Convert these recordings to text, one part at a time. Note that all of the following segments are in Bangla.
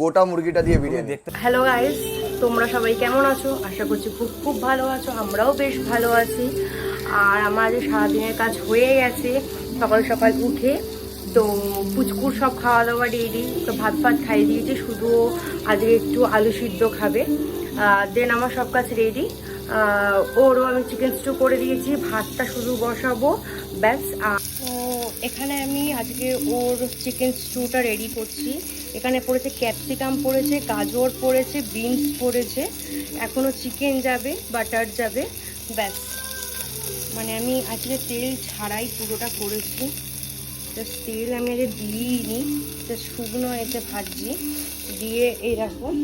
গোটা মুরগিটা দিয়ে বিরিয়ানি দেখতে। হ্যালো গাইস, তোমরা সবাই কেমন আছো? আশা করছি খুব খুব ভালো আছো। আমরাও বেশ ভালো আছি। আর আমার আজ সারাদিনের কাজ হয়ে গেছে। সকাল সকাল উঠে তো পুচকুর সব খাওয়া দাওয়া রেডি, তো ভাত খাইয়ে দিয়েছি, শুধু আজকে একটু আলু সিদ্ধ খাবে। দেন আমার সব কাজ রেডি। ওরও আমি চিকেন স্টু করে দিয়েছি, ভাতটা শুধু বসাবো ব্যাস। তো এখানে আমি আজকে ওর চিকেন স্টুটা রেডি করছি। এখানে পড়েছে ক্যাপসিকাম, পড়েছে গাজর, পড়েছে বিনস, পড়েছে এখনও চিকেন যাবে, বাটার যাবে, ব্যাস। মানে আমি আজকে তেল ছাড়াই পুরোটা করেছি। জাস্ট তেল আমি আগে দিইনি, জাস্ট শুকনো এতে ভাজছি, দিয়ে এইরকম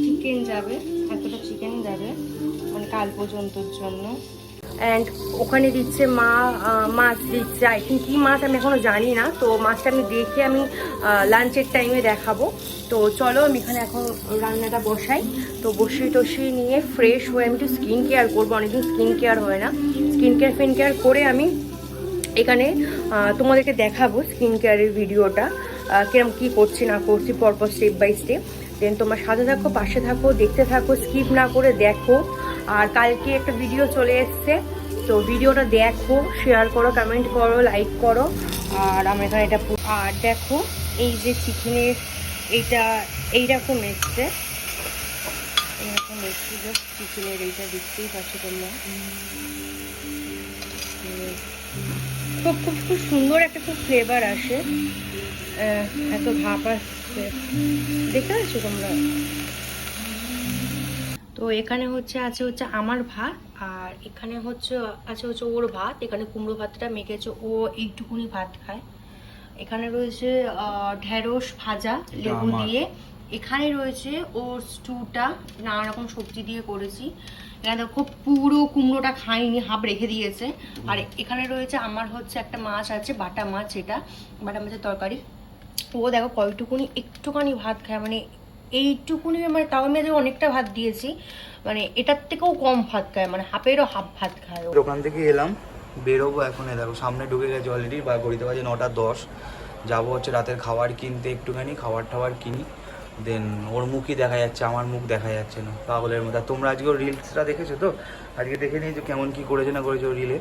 চিকেন যাবে, এতটা চিকেন যাবে মানে কাল পর্যন্তর জন্য। অ্যান্ড ওখানে দিচ্ছে মা মাছ দিচ্ছে, আই থিঙ্ক কী মাছ আমি এখনও জানি না। তো মাছটা আমি দেখে আমি লাঞ্চের টাইমে দেখাবো। তো চলো আমি এখানে এখন রান্নাটা বসাই। তো বসিয়ে নিয়ে ফ্রেশ হয়ে আমি একটু স্কিন কেয়ার করবো, অনেকদিন স্কিন কেয়ার হয় না। স্কিন কেয়ার করে আমি এখানে তোমাদেরকে দেখাবো স্কিন কেয়ারের ভিডিওটা, কিরম কী করছি না করছি পরপর স্টেপ বাই স্টেপ। দেন তোমার সাথে থাকো, পাশে থাকো, দেখতে থাকো, স্কিপ না করে দেখো। আর কালকে একটা ভিডিও চলে এসছে, তো ভিডিওটা দেখো, শেয়ার করো, কমেন্ট করো, লাইক করো। আর আমরা এখানে এটা আর দেখো এই যে চিকেনের এইটা এইরকম এসছে, জাস্ট চিকেনের এইটা দেখতেই পাচ্ছ তোমরা। খুব খুব খুব সুন্দর একটা খুব ফ্লেভার আসে, এত ভাপ আসছে, দেখতে পাচ্ছ তোমরা। তো এখানে আছে আমার ভাত, আর এখানে আছে ওর ভাত। এখানে কুমড়ো ভাতটা মেখেছে, ও এইটুকুনি ভাত খায়। এখানে রয়েছে ঢেঁড়স ভাজা লেবু দিয়ে। এখানে রয়েছে ওর স্টুটা, নানা রকম সবজি দিয়ে করেছি। এখানে দেখো পুরো কুমড়োটা খাইনি, হাফ রেখে দিয়েছে। আর এখানে রয়েছে আমার একটা মাছ আছে, বাটা মাছ, এটা বাটা মাছের তরকারি। ও দেখো কয়টুকুনি একটুখানি ভাত খায়, মানে এইটুকুনি, মানে তাও আমি আজকে অনেকটা ভাত দিয়েছি, মানে এটার থেকেও কম ভাত খায়, মানে হাফেরও হাফ ভাত খায়। দোকান থেকে এলাম, বেরোবো এখন। দেখো সামনে ঢুকে গেছে অলরেডি, বা ঘড়িতে বাজে 9:10। যাবো রাতের খাবার কিনতে, একটুখানি খাবার কিনি। দেন ওর মুখই দেখা যাচ্ছে, আমার মুখ দেখা যাচ্ছে না, পাগলের মতো। তোমরা আজকে ওর রিলসটা দেখেছো তো? আজকে দেখে নিয়েছো কেমন কি করেছে না করেছে ও রিলে।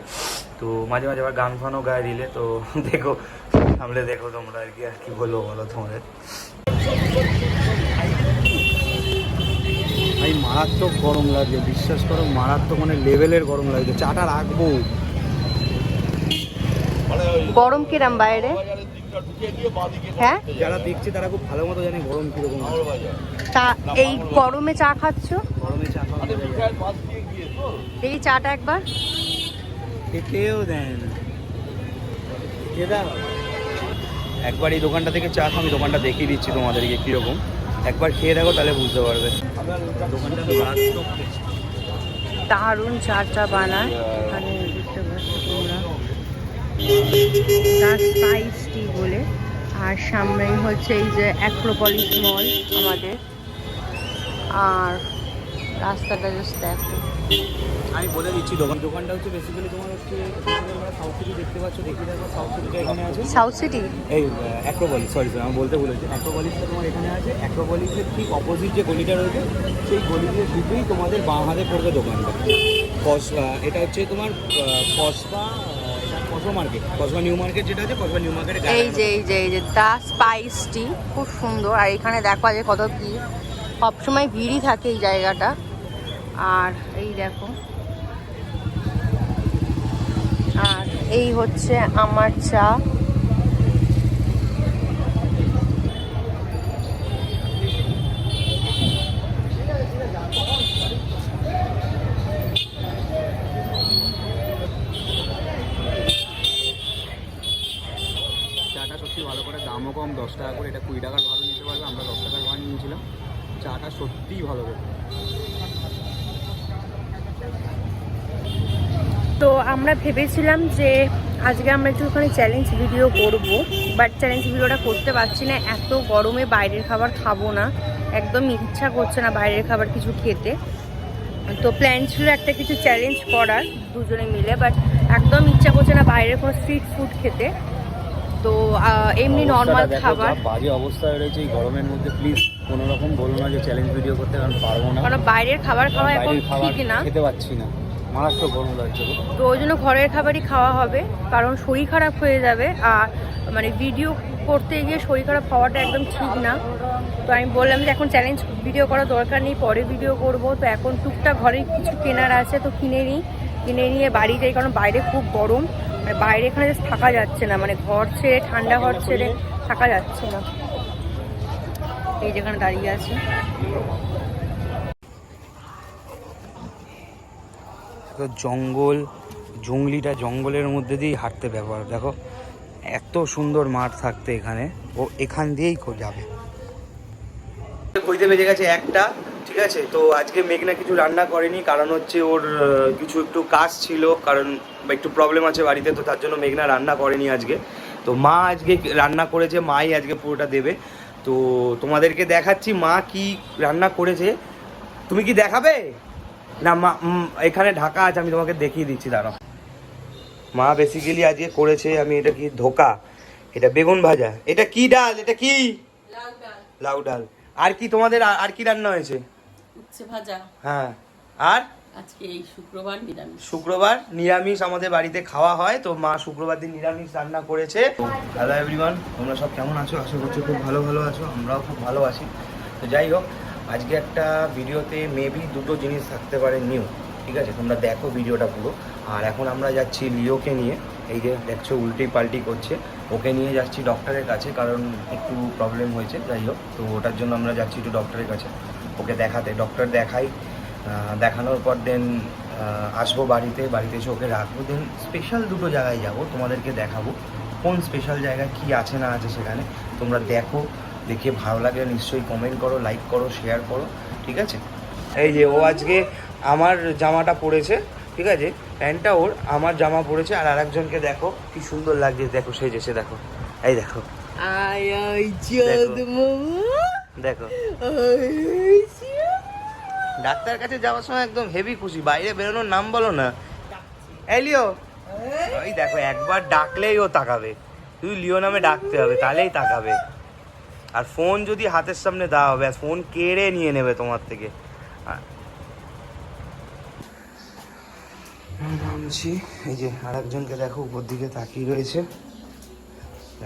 তো মাঝে মাঝে আবার গান ফানও গায়ে রিলে, তো দেখো সামনে দেখো তোমরা। আর কি বলবো বলো তোমাদের। ভাই মারাত্মক গরম লাগছে, বিশ্বাস করো, মারাত্মক মানে লেভেলের গরম লাগছে। চাটা রাখবো। গরম কিরম বাইরে? হ্যাঁ, যারা দেখছে তারা খুব ভালো মতো জানে গরম কিরকম। তা এই গরমে চা খাচ্ছ? গরমে চা খাওয়া দেখি চাটা একবার খেতেও দেয় না। একবার এই দোকানটা থেকে চা খাও, আমি দোকানটা দেখিয়ে দিচ্ছি তোমাদেরকে কীরকম। একবার খেয়ে দেখো, তাহলে বুঝতে পারবে। দোকানটা দারুণ চাটা বানায়, এখানে দেখতে পাচ্ছ তোমরা, তার স্পাইস টি বলে। আর সামনেই এই যে অ্যাক্রোপলিস মল আমাদের। আর রাস্তাটা জাস্ট দেখো। আমি বলে দিচ্ছি দোকানটা বেসিক্যালি তোমার সাউথ সিটি দেখতে পাচ্ছ, দেখি দেখো সাউথ সিটিটা এখানে আছে। সাউথ সিটি এই অ্যাক্রোপলিস, সরি আমি বলতে ভুলেছি, অ্যাক্রোপলিসটা তোমার এখানে আছে। অ্যাক্রোপলিসের ঠিক অপোজিট যে গলিটা রয়েছে, সেই গলিতে ঢুকেই তোমাদের বাঁ হাতে পড়বে দোকানটা। এটা তোমার Kasba market, Kasba new market যেটা আছে, কসবা নিউ মার্কেটে এই যে দা স্পাইস টি খুব সুন্দর। আর এখানে দেখো আজ কত ভিড়, সবসময় ভিড়ই থাকে এই জায়গাটা। আর এই দেখো, আর এই আমার চা। চাটা সত্যি ভালো করে, দামও কম, 10 টাকা করে। এটা 20 টাকার ভালো নিতে পারবে, আমরা 10 টাকার ভালো নিয়েছিলাম। চাটা সত্যিই ভালো করে। তো আমরা ভেবেছিলাম যে আজকে আমরা একটুখানি চ্যালেঞ্জ ভিডিও করব, বাট চ্যালেঞ্জ ভিডিওটা করতে পারছি না। এত গরমে বাইরের খাবার খাবো না, একদম ইচ্ছা করছে না বাইরের খাবার কিছু খেতে। তো প্ল্যান ছিল একটা কিছু চ্যালেঞ্জ করার দুজনে মিলে, বাট একদম ইচ্ছা করছে না বাইরের কোনো স্ট্রিট ফুড খেতে। তো এমনি নর্মাল দেখো, খাবার, যা বাজে অবস্থা রয়েছে এই গরমের মধ্যে, প্লিজ কোনো রকম বলো না যে চ্যালেঞ্জ ভিডিও করতে, কারণ পারবো না। কারণ বাইরের খাবার খাওয়া এখন বাইরের খাবার ঠিক না, খেতে পাচ্ছি না, মারাত্মক গরম লাগছে। তো ওই জন্য ঘরের খাবারই খাওয়া হবে, কারণ শরীর খারাপ হয়ে যাবে। আর মানে ভিডিও করতে গিয়ে শরীর খারাপ হওয়াটা একদম ঠিক না। তো আমি বললাম যে এখন চ্যালেঞ্জ ভিডিও করার দরকার নেই, পরে ভিডিও করব। তো এখন টুকটাক ঘরে কিছু কেনার আছে, তো কিনে নিয়ে বাড়ি যাই, কারণ বাইরে খুব গরম। মানে বাইরে এখানে জাস্ট থাকা যাচ্ছে না, মানে ঘর ছেড়ে, ঠান্ডা ঘর ছেড়ে থাকা যাচ্ছে না। এই যেখানে দাঁড়িয়ে আছে, জঙ্গল, জঙ্গলের মধ্যে দিয়েই হাঁটতে ব্যবহার। দেখো এত সুন্দর মাঠ থাকতে এখানে, ও এখান দিয়েই যাবে। কইতে বেজে গেছে একটা, ঠিক আছে। তো আজকে মেঘনা কিছু রান্না করেনি, কারণ হচ্ছে ওর কিছু একটু কাজ ছিল, কারণ একটু প্রবলেম আছে বাড়িতে, তো তার জন্য মেঘনা রান্না করেনি আজকে। তো মা আজকে রান্না করেছে, মাই আজকে পুরোটা দেবে। তো তোমাদেরকে দেখাচ্ছি মা কি রান্না করেছে। তুমি কি দেখাবে না? মা এখানে ঢাকা আছে, আমি তোমাকে দেখিয়ে দিচ্ছি, দাঁড়াও। মা বেসিক্যালি আজকে করেছে, আমি এটা কি ধোকা, এটা বেগুন ভাজা, এটা কি ডাল, এটা কি লাউ ডাল। আর কি তোমাদের আর কি রান্না হয়েছে? উচ্ছে ভাজা। হ্যাঁ, আর আজকে এই শুক্রবার নিরামিষ আমাদের বাড়িতে খাওয়া হয়, তো মা শুক্রবার দিন নিরামিষ রান্না করেছে। হ্যালো এভরিওয়ান, তোমরা সব কেমন আছো? আশা করছি খুব ভালো আছো, আমরাও খুব ভালো আছি। তো যাই হোক, আজকে একটা ভিডিওতে মেবি দুটো জিনিস থাকতে পারে নিউ, ঠিক আছে? তোমরা দেখো ভিডিওটা পুরো। আর এখন আমরা যাচ্ছি লিওকে নিয়ে, এই যে দেখছো উল্টি পাল্টি করছে, ওকে নিয়ে যাচ্ছি ডক্টরের কাছে, কারণ একটু প্রবলেম হয়েছে। যাই হোক, তো ওটার জন্য আমরা যাচ্ছি একটু ডক্টরের কাছে ওকে দেখাতে। ডক্টর দেখাই, দেখানোর পর দেন আসবো বাড়িতে এসে ওকে রাখবো। দেন স্পেশাল দুটো জায়গায় যাব, তোমাদেরকে দেখাবো কোন স্পেশাল জায়গায় কি আছে না আছে সেখানে। তোমরা দেখো, দেখে ভালো লাগলে নিশ্চয়ই কমেন্ট করো, লাইক করো, শেয়ার করো, ঠিক আছে? এই যে ও আজকে আমার জামাটা পরেছে, ঠিক আছে, প্যান্টটা ওর, আমার জামা পরেছে। আর আরেকজনকে দেখো কি সুন্দর লাগছে, দেখো সেজেছে, দেখো, এই দেখো, দেখো ডাক্তার কাছে যাওয়ার সময় একদম হেভি খুশি, বাইরে বেরোনোর নাম বলো না। এই লিও, ওই দেখো একবার ডাকলেই ও তাকাবে, তুই লিও নামে ডাকতে হবে, তাহলেই তাকাবে। আর ফোন যদি হাতের সামনে দেওয়া হবে, ফোন কেড়ে নিয়ে নেবে তোমার থেকে। নামছি, এই যে আরেকজনকে দেখো উপর দিকে তাকিয়ে রয়েছে,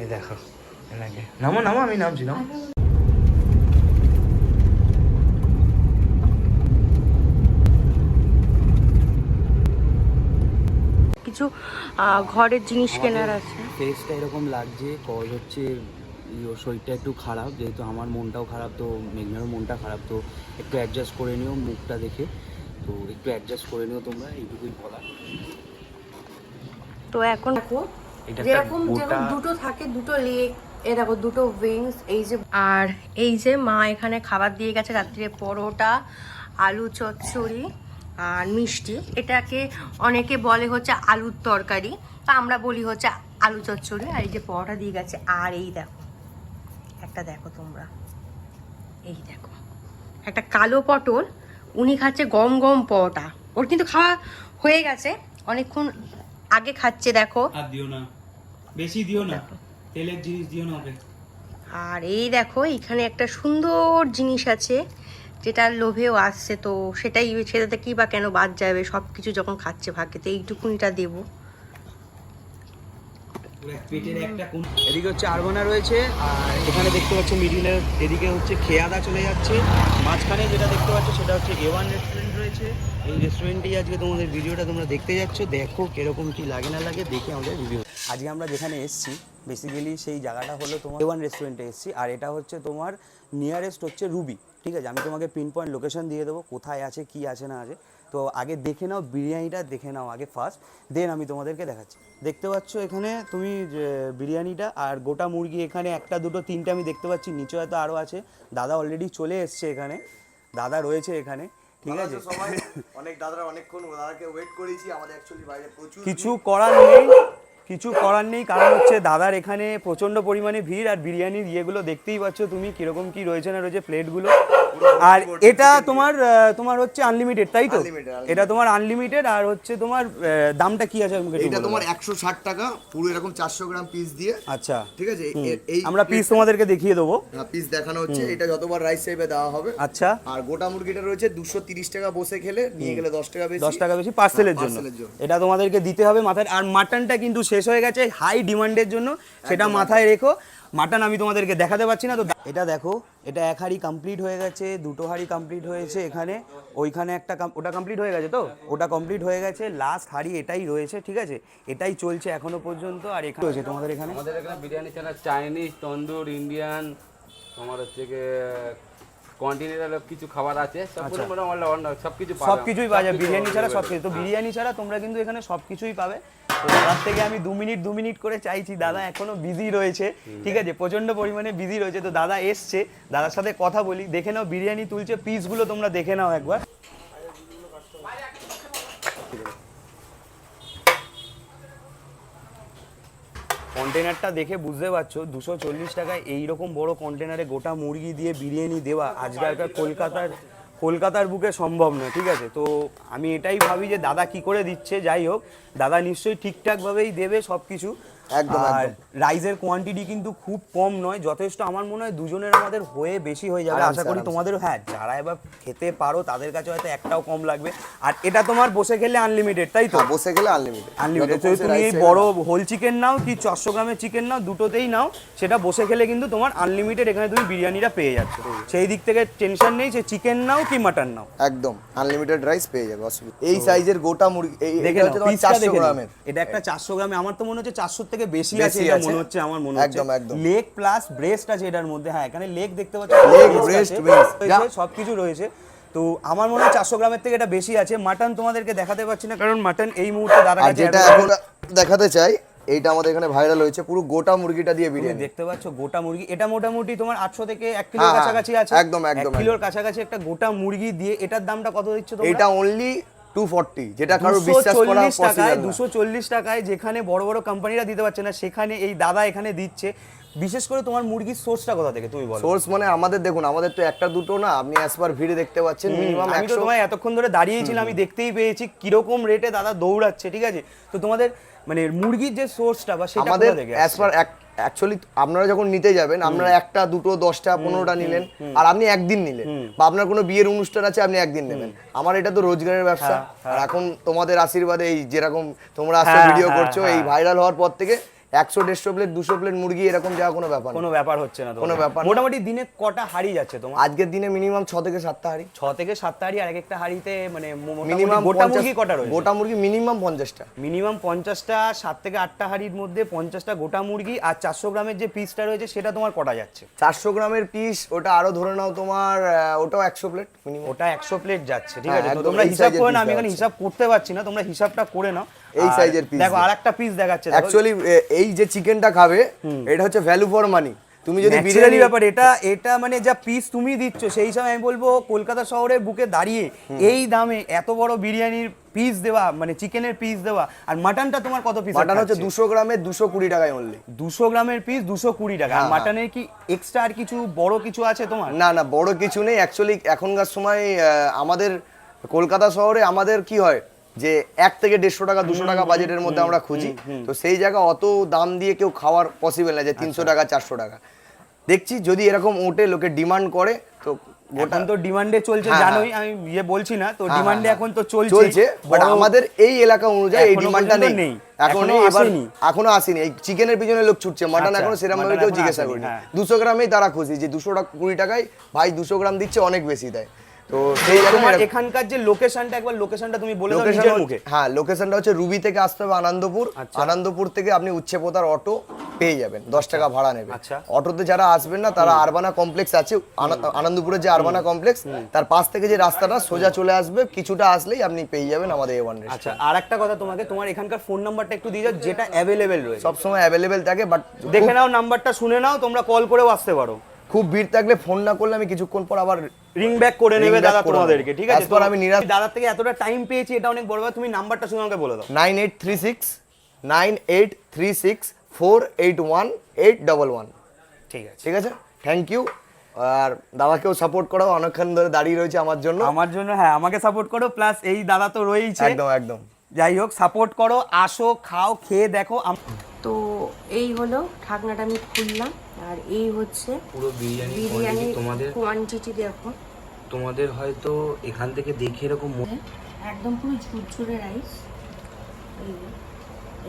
এই দেখো এনাকে। নামো, আমি নামছি, নামো। কিছু ঘরের জিনিস কেনার আছে। ফেসটা এরকম লাগছে, কজ হচ্ছে ওর শরীরটা একটু খারাপ, যেহেতু আমার মনটাও খারাপ, তো মেঘনারও মনটা খারাপ, তো একটু অ্যাডজাস্ট করে নিও মুখটা দেখে, তো একটু অ্যাডজাস্ট করে নিও তোমরা, এইটুকুই বলা। তো এখন দেখো যেরকম দুটো থাকে, দুটো লেগ, এ দেখো দুটো উইংস, এই যে। আর এই যে মা এখানে খাবার দিয়ে গেছে রাত্রে, পরোটা, আলু চচ্চড়ি আর মিষ্টি। এটাকে অনেকে বলে হচ্ছে আলুর তরকারি, তা আমরা বলি হচ্ছে আলু চচ্চড়ি। আর এই যে পরোটা দিয়ে গেছে। আর এই দেখো একটা, দেখো তোমরা, এই দেখো একটা কালো পটল, উনি খাচ্ছে গম গম পরোটা। ওর কিন্তু খাওয়া হয়ে গেছে, অনেকক্ষণ আগে খাচ্ছে, দেখো। আর দিও না, বেশি দিও না, তেলের জিনিস দিও না ওকে। আর এই দেখো এখানে একটা সুন্দর জিনিস আছে, যেটা লোভেও আসছে, তো সেটাতে কি বা কেন বাদ যাবে, সব কিছু যখন খাচ্ছে ভাগ্যে, তো এইটুকুনিটা দেবো। এদিকে হচ্ছে আরবানা রয়েছে, আর এখানে দেখতে পাচ্ছ মিডিলের এদিকে হচ্ছে খেয়াদা চলে যাচ্ছে, মাঝখানে যেটা দেখতে পাচ্ছ সেটা হচ্ছে A1 রেস্টুরেন্ট রয়েছে। এই রেস্টুরেন্টেই আজকে তোমাদের ভিডিওটা তোমরা দেখতে যাচ্ছ, দেখো কিরকম কি লাগে না লাগে দেখে আমাদের ভিডিও। আজকে আমরা যেখানে এসেছি বেসিক্যালি সেই জায়গাটা হলো তোমার A1 রেস্টুরেন্টে এসেছি, আর এটা হচ্ছে তোমার নিয়ারেস্ট হচ্ছে রুবি, ঠিক আছে? আমি তোমাকে পিন পয়েন্ট লোকেশন দিয়ে দেবো, কোথায় আছে কি আছে না আছে। তো আগে দেখে নাও, বিরিয়ানিটা দেখে নাও আগে ফার্স্ট, দেন আমি তোমাদেরকে দেখাচ্ছি। দেখতে পাচ্ছ এখানে তুমি বিরিয়ানিটা, আর গোটা মুরগি এখানে একটা দুটো তিনটে আমি দেখতে পাচ্ছি, নিচে হয়তো আরও আছে। দাদা অলরেডি চলে এসছে এখানে, দাদা রয়েছে এখানে, ঠিক আছে? অনেক দাদারা অনেকক্ষণ দাদাকে ওয়েট করেছি, আমাদের অ্যাকচুয়ালি বাইরে প্রচুর কিছু করার নেই, কারণ হচ্ছে দাদার এখানে প্রচণ্ড পরিমাণে ভিড়। আর বিরিয়ানির ইয়েগুলো দেখতেই পাচ্ছ তুমি, কীরকম কী রয়েছে না রয়েছে, প্লেটগুলো আর এটা তোমার হচ্ছে আনলিমিটেড, তাই তো? Unlimited, এটা তোমার আনলিমিটেড। আর হচ্ছে তোমার দামটা কি আছে আমাকে একটু এটা বলো। তোমার 160 টাকা পুরো এরকম 400 গ্রাম পিস দিয়ে। আচ্ছা, ঠিক আছে, এই আমরা পিস তোমাদেরকে দেখিয়ে দেবো। পিস দেখানো হচ্ছে, এটা যতবার রাইস চাইবে দেওয়া হবে। আচ্ছা, আর গোটা মুরগিটা রয়েছে 230 টাকা, বসে খেলে নিয়ে গেলে 10 টাকা বেশি, 10 টাকা বেশি পার্সেলের জন্য। এটা তোমাদেরকে দিতে হবে মাথায়। আর মাটনটা কিন্তু শেষ হয়ে গেছে হাই ডিমান্ডের জন্য, সেটা মাথায় রেখো। মাটন আমি তোমাদেরকে দেখাতে পাচ্ছি না তো। এটা দেখো, এটা 1 হাঁড়ি কমপ্লিট হয়ে গেছে, 2 হাঁড়ি কমপ্লিট হয়েছে এখানে, ওইখানে একটা ওটা কমপ্লিট হয়ে গেছে তো, ওটা কমপ্লিট হয়ে গেছে। লাস্ট হাঁড়ি এটাই রয়েছে, ঠিক আছে? এটাই চলছে এখনো পর্যন্ত। আর এখানে রয়েছে তোমাদের এখানে আমাদের এখানে বিরিয়ানি ছাড়া চাইনিজ, তন্দুর, ইন্ডিয়ান, তোমার হচ্ছে কন্টিনেন্টাল কিছু খাবার আছে, সব কিছুই পাওয়া যায়। বিরিয়ানি ছাড়া সব কিছু। তো বিরিয়ানি ছাড়া তোমরা কিন্তু এখানে সব কিছুই পাবে। তো দাদার থেকে আমি 2 মিনিট করে চাইছি, দাদা এখনো বিজি রয়েছে, ঠিক আছে? প্রচন্ড পরিমাণে বিজি রয়েছে। তো দাদা এসছে, দাদার সাথে কথা বলি। দেখে নাও বিরিয়ানি তুলছে, পিসগুলো তোমরা দেখে নাও একবার। কন্টেনারটা দেখে বুঝতে পারছো 240 টাকায় এইরকম বড় কন্টেনারে গোটা মুরগি দিয়ে বিরিয়ানি দেওয়া আজকালকার কলকাতার বুকে সম্ভব নয়, ঠিক আছে? তো আমি এটাই ভাবি যে দাদা কি করে দিচ্ছে। যাই হোক, দাদা নিশ্চয়ই ঠিকঠাকভাবেই দেবে সব কিছু। আর রাইসের কোয়ান্টিটি কিন্তু খুব কম নয়, যথেষ্ট। আমার মনে হয় দুজনের আমাদের হয়ে বেশি হয়ে যাবে। আশা করি তোমাদেরও। হ্যাঁ, যারা এবার খেতে পারো তাদের কাছে হয়তো একটাও কম লাগবে। আর এটা তোমার বসে খেলে আনলিমিটেড, তাই তো? বসে গেলে আনলিমিটেড। তুমি এই বড় হোল চিকেন নাও কি 400 গ্রামের চিকেন নাও, দুটোতেই নাও, সেটা বসে খেলে কিন্তু তোমার আনলিমিটেড এখানে তুমি বিরিয়ানিটা পেয়ে যাচ্ছ। সেই দিক থেকে টেনশন নেই যে চিকেন নাও কি মাটন নাও, একদম আনলিমিটেড রাইস পেয়ে যাবে, অসুবিধা। এই সাইজের গোটা মুরগি, দেখে এটা হচ্ছে তোমার 400 গ্রামের। এটা একটা 400 গ্রামে, আমার তো মনে হচ্ছে 400 থেকে বেশি আছে, এটা মনে হচ্ছে। আমার মনে হচ্ছে একদম লেগ প্লাস ব্রেস্ট আছে এটার মধ্যে। হ্যাঁ, এখানে লেগ দেখতে পাচ্ছ, লেগ, ব্রেস্ট, সবকিছু রয়েছে। তো আমার মনে হয় 400 গ্রামের থেকে এটা বেশি আছে। মাটন তোমাদেরকে দেখাতে পাচ্ছি না, কারণ মাটন এই মুহূর্তে দাদা কাছে যেটা এখন দেখাতে চাই, এইটা আমাদের এখানে ভাইরাল হয়েছে, পুরো গোটা মুরগিটা দিয়ে বিরিয়ানি। দেখতে পাচ্ছ গোটা মুরগি, এটা মোটামুটি তোমার 800 থেকে 1 কিলোর কাছাকাছি আছে। একদম 1 কিলোর কাছাকাছি একটা গোটা মুরগি দিয়ে। এটার দামটা কত দিচ্ছ তোমরা? এটা অনলি 240, যেটা কারো বিশ্বাস করা পসিবল না। 240 টাকায় যেখানে বড় বড় কোম্পানিরা দিতে পারছে না, সেখানে এই দাদা এখানে দিচ্ছে। বিশেষ করে তোমার মুরগির সোর্সটা কোথা থেকে তুমি বলো? সোর্স মানে আমাদের, দেখুন আমাদের তো একটা দুটো না, আপনি অ্যাসপার ভিড়ে দেখতে পাচ্ছেন মিনিমাম 100। আমি তো তোমায় এতক্ষণ ধরে দাঁড়িয়েছিলাম, আমি দেখতেই পেয়েছি কিরকম রেটে দাদা দৌড়াচ্ছে, ঠিক আছে? তো তোমাদের মানে মুরগির যে সোর্সটা বা সেটা আমাদের কোথা থেকে অ্যাসপার অ্যাকচুয়ালি আপনারা যখন নিতে যাবেন, আপনারা একটা দুটো 10টা 15টা নিলেন, আর আপনি একদিন নিলেন, বা আপনার কোনো বিয়ের অনুষ্ঠান আছে আপনি একদিন নেবেন। আমার এটা তো রোজগারের ব্যবসা। আর এখন তোমাদের আশীর্বাদে এই যেরকম তোমরা আজকে ভিডিও করছো, এই ভাইরাল হওয়ার পর থেকে 100-150 প্লেট 200 প্লেট মুরগি এরকম যাওয়া কোনো ব্যাপার হচ্ছে না। কোনো ব্যাপার। মোটামুটি দিনে কটা হাঁড়ি যাচ্ছে তোমার? আজকের দিনে মিনিমাম 6 থেকে 7টা হাঁড়ি। 6 থেকে 7টা হাঁড়ি। আর একটা হাঁড়িতে মানে মিনিমাম গোটা মুরগি কটা রয়েছে? গোটা মুরগি মিনিমাম 50টা। মিনিমাম 50টা। 7 থেকে 8টা হাঁড়ির মধ্যে 50টা গোটা মুরগি। আর 400 গ্রামের যে পিসটা রয়েছে সেটা তোমার কটা যাচ্ছে? 400 গ্রামের পিস, ওটা আরো ধরে নাও তোমার, ওটাও 100 প্লেট মিনিমাম। ওটা 100 প্লেট যাচ্ছে, ঠিক আছে? তো তোমরা হিসাব করে না, আমি এখানে হিসাব করতে পারছি না, তোমরা হিসাবটা করে নাও। এই সাইজের পিস দেখো আরেকটা পিস দেখাচ্ছে। অ্যাকচুয়ালি এই যে চিকেনটা খাবে, এটা হচ্ছে ভ্যালু ফর মানি। তুমি যদি বিরিয়ানি ব্যাপার, এটা মানে যা পিস তুমি দিচ্ছ, সেই হিসাবে আমি বলবো কলকাতা শহরের বুকে দাঁড়িয়ে এই দামে এত বড় বিরিয়ানির পিস দেওয়া, মানে চিকেনের পিস দেওয়া। আর মাটনটা তোমার কত পিস? মাটন হচ্ছে 200 গ্রামের 220 টাকায় অনলি। 200 গ্রামের পিস 220 টাকা। আর মাটনের কি এক্সট্রা আর কিছু বড় কিছু আছে তোমার? না বড় কিছু নেই। অ্যাকচুয়ালি এখনকার সময় আমাদের কলকাতা শহরে আমাদের কি হয় যে 1 থেকে 150 টাকা 200 টাকা বাজেটের মধ্যে আমরা খুঁজি। তো সেই জায়গা অত দাম দিয়ে কেউ খাওয়ার পসিবল না যে 300 টাকা 400 টাকা। দেখছি যদি এরকম ওঠে, লোকে ডিমান্ড করে, তো এখন তো ডিমান্ডে চলছে, জানোই, আমি বলছি না তো, ডিমান্ডে এখন তো চলছে। বাট আমাদের এই এলাকা অনুযায়ী এই ডিমান্ডটা নেই এখনো আসেনি। এই চিকেনের পিছনে লোক ছুটছে, মাটন এখনো সেরকম ভাবে কেউ জিজ্ঞাসা করেনি। 200 গ্রামেই তারা খুশি যে 220 টাকায় ভাই 200 গ্রাম দিচ্ছে, অনেক বেশি দেয়। তো সেই তোমার এখানকার যে লোকেশনটা, একবার লোকেশনটা তুমি বলে দাও নিজের মুখে। হ্যাঁ, লোকেশনটা হচ্ছে রুবি থেকে আসতে হবে আনন্দপুর। আনন্দপুর থেকে আপনি উচ্ছেপোতার অটো পেয়ে যাবেন, 10 টাকা ভাড়া নেবে। অটোতে যারা আসবেন না, তারা আরবানা কমপ্লেক্স আছে, আনন্দপুরের যে আরবানা কমপ্লেক্স, তার পাশ থেকে যে রাস্তাটা সোজা চলে আসবে, কিছুটা আসলেই আপনি পেয়ে যাবেন আমাদের A1 রেস্টুরেন্ট। আচ্ছা, আর একটা কথা তোমাকে, তোমার এখানকার ফোন নাম্বারটা একটু দিয়ে দাও, যেটা অ্যাভেলেবেল রয়েছে। সব সময় অ্যাভেলেবেল থাকে, বাট দেখে নাও, নাম্বারটা শুনে নাও, তোমরা কল করেও আসতে পারো। খুব ভিড় থাকলে ফোন না করলে আমি কিছুক্ষণ পর আবার রিং ব্যাক করে নেবে দাদা তোমাদেরকে, ঠিক আছে? তারপর আমি দাদার থেকে এতটা টাইম পেয়েছি, এটা অনেক বড় ব্যাপার। তুমি নাম্বারটা শুনে আমাকে বলে দাও। 9836 481 811। ঠিক আছে, ঠিক আছে, থ্যাংক ইউ। আর দাদাকেও সাপোর্ট করো, অনেকক্ষণ ধরে দাঁড়িয়ে রয়েছে আমার জন্য। আমার জন্য, হ্যাঁ আমাকে সাপোর্ট করো, প্লাস এই দাদা তো রয়েইছে। একদম একদম। যাই হোক, সাপোর্ট করো, আসো, খাও, খেয়ে দেখো। তো এই হলো ঢাকনাটা আমি খুললাম, আর এই হচ্ছে পুরো বিরিয়ানি তোমাদের কোয়ান্টিটি দেখো। তোমাদের হয়তো এখান থেকে দেখে এরকম একদম পুরো ঝুরঝুরে রাইস।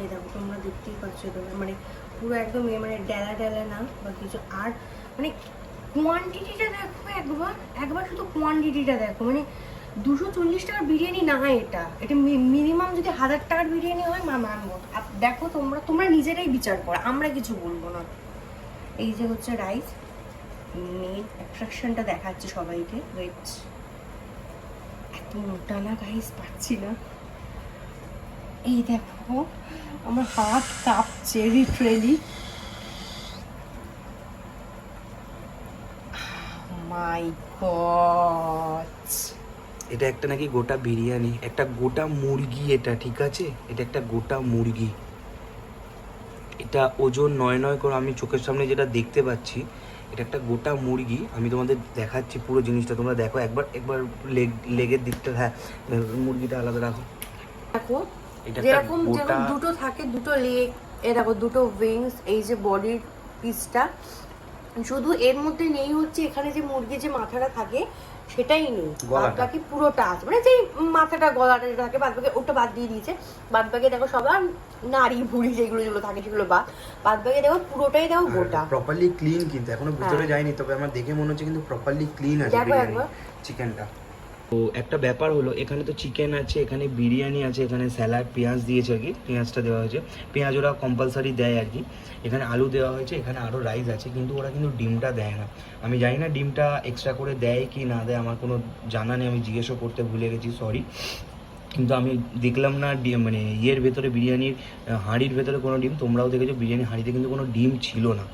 এই দেখো, তোমরা দেখতেই পাচ্ছ, তোমরা মানে পুরো একদম মানে ডেলা ডেলা না বা কিছু। আর মানে কোয়ান্টিটিটা দেখো, একবার শুধু কোয়ান্টিটিটা দেখো, মানে 240 টাকার বিরিয়ানি না হয় এটা, এটা মিনিমাম যদি 1000 টাকার বিরিয়ানি হয় মানবো। দেখো তোমরা নিজেরাই বিচার করো, আমরা কিছু বলবো না। এই যে হচ্ছে রাইস, মেন অ্যাট্রাকশনটা দেখাচ্ছে সবাইকে। ওয়েট, এত মোটা না গাইস, পাচ্ছি না। এই দেখো, আমার হাত কাঁপছে লিটারেলি। মাই গড, এটা একটা নাকি গোটা বিরিয়ানি, একটা গোটা মুরগি এটা, ঠিক আছে? এটা একটা গোটা মুরগি। এটা ওজন 9 করে আমি চোখের সামনে যেটা দেখতে পাচ্ছি, এটা একটা গোটা মুরগি। আমি তোমাদের দেখাচ্ছি পুরো জিনিসটা, তোমরা দেখো একবার লেগের দিকটা, হ্যাঁ মুরগিটা আলাদা রাখো। দেখো এটা যেরকম দুটো থাকে, দুটো লেগ, এ দেখো দুটো উইংস, এই যে বডির পিসটা, শুধু এর মধ্যে নেই হচ্ছে এখানে যে মুরগির যে মাথাটা থাকে সেটাই নেই, বাদবাকি পুরোটা আছে, মানে যে মাথাটা গলাটা যেটা থাকে বাদবাকি ওটা বাদ দিয়ে দিয়েছে। বাদবাকি দেখো সবার নাড়ি ভুড়ি যেগুলো থাকে সেগুলো বাদবাকি দেখো পুরোটাই দেখো গোটা, প্রপারলি ক্লিন, কিন্তু এখনো ভিতরে যায়নি, তবে আমার দেখে মনে হচ্ছে কিন্তু প্রপারলি ক্লিন আছে চিকেনটা। তো একটা ব্যাপার হলো, এখানে তো চিকেন আছে, এখানে বিরিয়ানি আছে, এখানে স্যালাড, পেঁয়াজ দিয়েছে আর কি, পেঁয়াজটা দেওয়া হয়েছে, পেঁয়াজ ওরা কম্পালসারি দেয় আর কি, এখানে আলু দেওয়া হয়েছে, এখানে আরও রাইস আছে, কিন্তু ওরা কিন্তু ডিমটা দেয় না। আমি জানি না ডিমটা এক্সট্রা করে দেয় কি না দেয়, আমার কোনো জানা নেই, আমি জিজ্ঞেসও করতে ভুলে গেছি, সরি। কিন্তু আমি দেখলাম না মানে ইয়ের ভেতরে, বিরিয়ানির হাঁড়ির ভেতরে কোনো ডিম। তোমরাও দেখেছো বিরিয়ানি হাঁড়িতে কিন্তু কোনো ডিম ছিল না।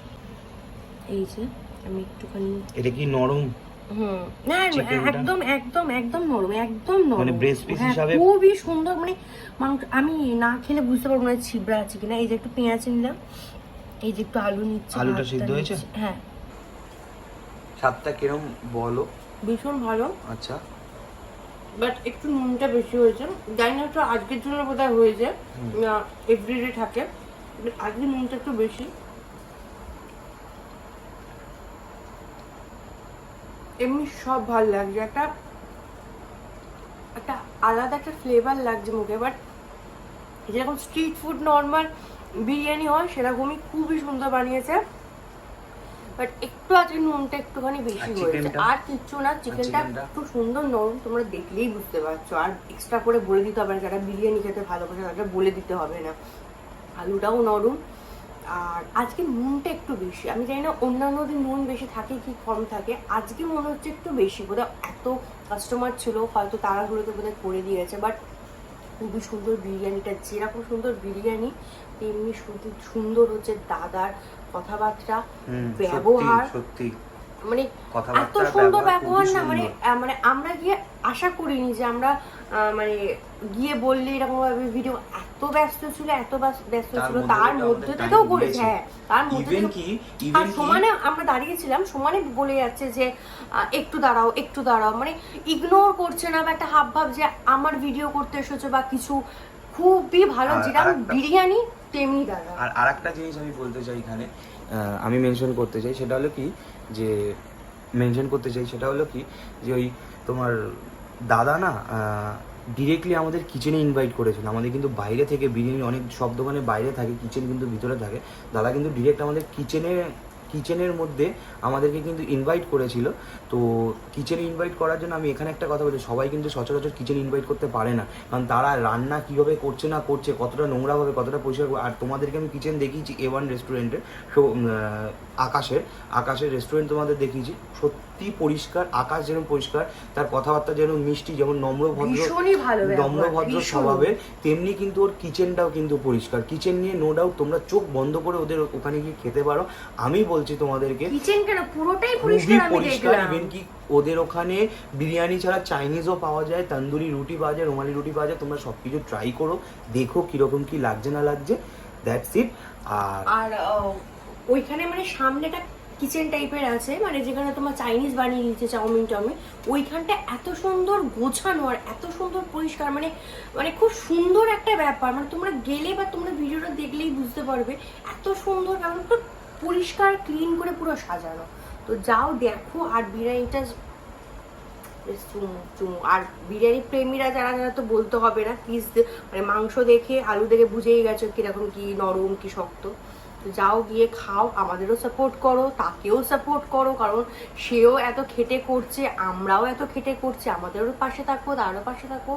এই যে আমি একটুখানি, এটা কি নরম? না একদম একদম একদম নরম, একদম নরম, মানে ব্রেস্ট পিস হিসাবে খুবই সুন্দর। মানে মাংস আমি না খেলে বুঝতে পারবো না ছিবড়া আছে কিনা। এই যে একটু পেঁয়াজ নিলাম, এই যে একটু আলু নিচ্ছি, আলুটা সিদ্ধ হয়েছে? হ্যাঁ। স্বাদটা কিরম বলো? ভীষণ ভালো। আচ্ছা, বাট একটু নুনটা বেশি হয়েছে, জানি না একটু আজকের জন্য বোধহয় হয়েছে, এভরিডে থাকে, আজকে নুনটা একটু বেশি। এমনি সব ভালো লাগছে, একটা আলাদা একটা ফ্লেভার লাগছে মুখে। বাট যেরকম স্ট্রিট ফুড নর্মাল বিরিয়ানি হয় সেরকমই খুবই সুন্দর বানিয়েছে, বাট একটু আজকে নুনটা একটুখানি বেশি হয়েছে, আর কিচ্ছু না। চিকেনটা একটু সুন্দর নরম, তোমরা দেখলেই বুঝতে পারছো, আর এক্সট্রা করে বলে দিতে হবে না, যারা বিরিয়ানি খেতে ভালোবাসে তাদের বলে দিতে হবে না। আলুটাও নরম, আর আজকে নুনটা একটু বেশি। আমি জানি না অন্যান্য দিন নুন বেশি থাকে কি কম থাকে, আজকে মনে হচ্ছে একটু বেশি, বোধহয় এত কাস্টমার ছিল হয়তো তাড়াহুড়োতে বোধহয় করে দিয়েছে। বাট খুবই সুন্দর বিরিয়ানিটা, যেরকম সুন্দর বিরিয়ানি তেমনি সুন্দর হচ্ছে দাদার কথাবার্তা, ব্যবহার, সত্যি মানে এত সুন্দর ব্যবহার না, মানে আমরা গিয়ে আশা করিনি যে আমরা মানে গিয়ে বললে এরকম ভাবে ভিডিও, এত ব্যস্ত ছিল তার মধ্যে থেকেও করেছে। হ্যাঁ, তার মধ্যে আর সমানে আমরা দাঁড়িয়েছিলাম, সমানে বলে যাচ্ছে যে একটু দাঁড়াও, মানে ইগনোর করছে না, বা একটা হাব ভাব যে আমার ভিডিও করতে এসেছো বা কিছু। খুবই ভালো, যেরকম বিরিয়ানি তেমনি দাদা। আর আরেকটা জিনিস আমি বলতে চাই এখানে, আমি মেনশন করতে চাই, সেটা হলো কি যে ওই তোমার দাদা না ডিরেক্টলি আমাদের কিচেনে ইনভাইট করেছিল। আমাদের কিন্তু বাইরে থেকে বিরিয়ানি, অনেক সব দোকানে বাইরে থাকে, কিচেন কিন্তু ভিতরে থাকে। দাদা কিন্তু ডিরেক্ট আমাদের কিচেনের মধ্যে আমাদেরকে কিন্তু ইনভাইট করেছিল। তো কিচেনে ইনভাইট করার জন্য আমি এখানে একটা কথা বলছি, সবাই কিন্তু সচরাচর কিচেনে ইনভাইট করতে পারে না, কারণ তারা রান্না কীভাবে করছে না করছে, কতটা নোংরাভাবে, কতটা পরিষ্কার। আর তোমাদেরকে আমি কিচেন দেখিয়েছি A1 রেস্টুরেন্টের, আকাশের রেস্টুরেন্ট তোমাদের দেখিয়েছি, সত্যি পরিষ্কার। আকাশ যেরকম পরিষ্কার, তার কথাবার্তা যেরকম মিষ্টি, যেমন নম্র ভদ্র স্বভাবের, তেমনি কিন্তু ওর কিচেনটাও কিন্তু পরিষ্কার। কিচেন নিয়ে নো ডাউট তোমরা চোখ বন্ধ করে ওদের ওখানে গিয়ে খেতে পারো। আমি বলছি তোমাদেরকে কিচেন কেন পুরোটাই পরিষ্কার। ইভেন কি ওদের ওখানে বিরিয়ানি ছাড়া চাইনিজও পাওয়া যায়, তন্দুরি রুটি পাওয়া যায়, রুমালি রুটি পাওয়া যায়। তোমরা সবকিছু ট্রাই করো, দেখো কিরকম কি লাগছে না লাগছে, দ্যাটস ইট। আর ওইখানে মানে সামনেটা কিচেন টাইপের আছে, মানে যেখানে তোমার চাইনিজ বানিয়ে দিচ্ছে চাউমিন টাউমিন, ওইখানটা এত সুন্দর গোছানো আর এত সুন্দর পরিষ্কার, মানে মানে খুব সুন্দর একটা ব্যাপার। মানে তোমরা গেলে বা তোমরা ভিডিওটা দেখলেই বুঝতে পারবে এত সুন্দর ব্যাপার, পুরো পরিষ্কার ক্লিন করে পুরো সাজানো। তো যাও দেখো। আর বিরিয়ানিটা আর বিরিয়ানি প্রেমীরা যারা যারা তো বলতে হবে না, পিস মানে মাংস দেখে আলু দেখে বুঝেই গেছো কিরকম কি নরম কি শক্ত। তো যাও গিয়ে খাও, আমাদেরও সাপোর্ট করো, তাকেও সাপোর্ট করো, কারণ সেও এত খেটে করছে, আমরাও এত খেটে করছি, আমাদেরও পাশে থাকো, তারও পাশে থাকো।